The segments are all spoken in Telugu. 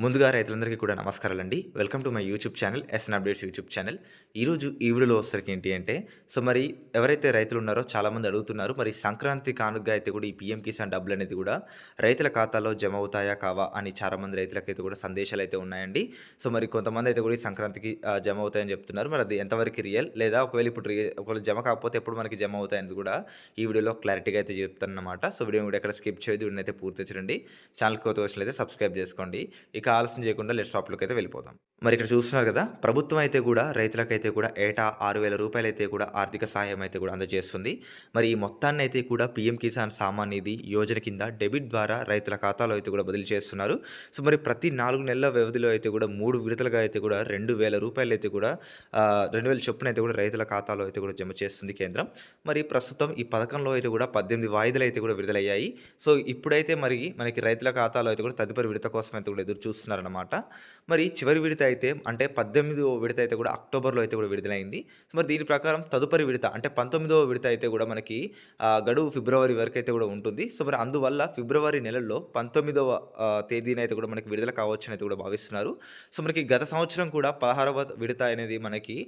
ముందుగా రైతులందరికీ కూడా నమస్కారాలండి. Welcome to my YouTube channel SN updates YouTube channel. ఈరోజు ఈ వీడియోలో వచ్చేసరికి ఏంటి అంటే, మరి ఎవరైతే రైతులున్నారో చాలామంది అడుగుతున్నారు. మరి సంక్రాంతి కానుకగా అయితే కూడా ఈ పీఎం కిసాన్ డబ్బులనేది కూడా రైతుల ఖాతాలో జమ అవుతాయా? కావా? అని చాలామంది రైతులకైతే కూడా సందేశాలైతే ఉన్నాయండి. మరి కొంతమంది అయితే కూడా ఈ సంక్రాంతికి జమ అవుతాయని చెప్తున్నారు. మరి అది ఎంతవరకు రియల్? లేదా ఒకవేళ ఇప్పుడు ఒకవేళ జమ కాకపోతే ఎప్పుడు మనకి జమ అవుతాయనేది కూడా ఈ వీడియోలో క్లారిటీగా అయితే చెప్తానన్నమాట. వీడియో కూడా ఎక్కడ స్కిప్ చేయొద్దు. వీడియోనైతే పూర్తి చూడండి. ఛానల్‌కి కొత్తగా వచ్చినట్లయితే సబ్స్క్రైబ్ చేసుకోండి. ఇక ఆలస్యం చేయకుండా లెట్స్ టాపిక్‌లోకి వెళ్ళిపోదాం. మరి ఇక్కడ చూస్తున్నారు కదా! ప్రభుత్వం అయితే కూడా రైతులకైతే కూడా ఏటా రూ. 6,000 అయితే కూడా ఆర్థిక సహాయం అయితే కూడా అందజేస్తుంది. మరి ఈ మొత్తాన్నయితే కూడా పీఎం కిసాన్ సామాన్ నిధి యోజన కింద డెబిట్ ద్వారా రైతుల ఖాతాలో అయితే కూడా బదిలీ చేస్తున్నారు. మరి ప్రతి 4 నెలల వ్యవధిలో అయితే కూడా 3 విడతలుగా అయితే కూడా రూ. 2,000 అయితే కూడా 2,000 చొప్పున అయితే కూడా రైతుల ఖాతాలో అయితే కూడా జమ చేస్తుంది కేంద్రం. మరి ప్రస్తుతం ఈ పథకంలో అయితే కూడా 18 వాయిదాలు అయితే కూడా విడుదలయ్యాయి. ఇప్పుడైతే మరి మనకి రైతుల ఖాతాలో అయితే కూడా తదుపరి విడత కోసం అయితే కూడా ఎదురు చూస్తున్నారనమాట. మరి చివరి విడత అయితే అంటే 18వ విడత అయితే కూడా అక్టోబర్‌లో అయితే కూడా విడుదలైంది. మరి దీని ప్రకారం తదుపరి విడత అంటే 19వ విడత అయితే కూడా మనకి గడువు ఫిబ్రవరి వరకైతే కూడా ఉంటుంది. మరి అందువల్ల ఫిబ్రవరి నెలలో 19వ తేదీనైతే కూడా మనకి విడుదల కావచ్చని అయితే కూడా భావిస్తున్నారు. మనకి గత సంవత్సరం కూడా 16వ విడత అనేది మనకి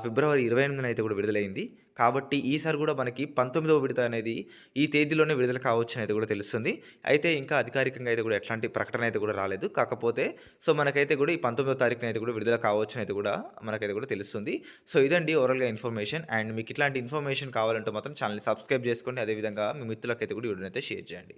ఫిబ్రవరి 28న అయితే కూడా విడుదలైంది. కాబట్టి ఈసారి కూడా మనకి 19వ విడత అనేది ఈ తేదీలోనే విడుదల కావచ్చని అయితే కూడా తెలుస్తుంది. అయితే ఇంకా అధికారికంగా అయితే కూడా ఎట్లాంటి ప్రకటన అయితే కూడా రాలేదు. కాకపోతే మనకైతే కూడా ఈ 19వ తారీఖున అయితే కూడా విడుదల కావచ్చని అయితే కూడా మనకైతే కూడా తెలుస్తుంది. ఇదండి ఓవరాల్‌గా ఇన్ఫర్మేషన్. అండ్ మీకు ఇట్లాంటి ఇన్ఫర్మేషన్ కావాలంటే మాత్రం ఛానెల్‌ని సబ్స్క్రైబ్ చేసుకోండి. అదేవిధంగా మీ మిత్రులకైతే కూడా ఈ వీడియోనైతే షేర్ చేయండి.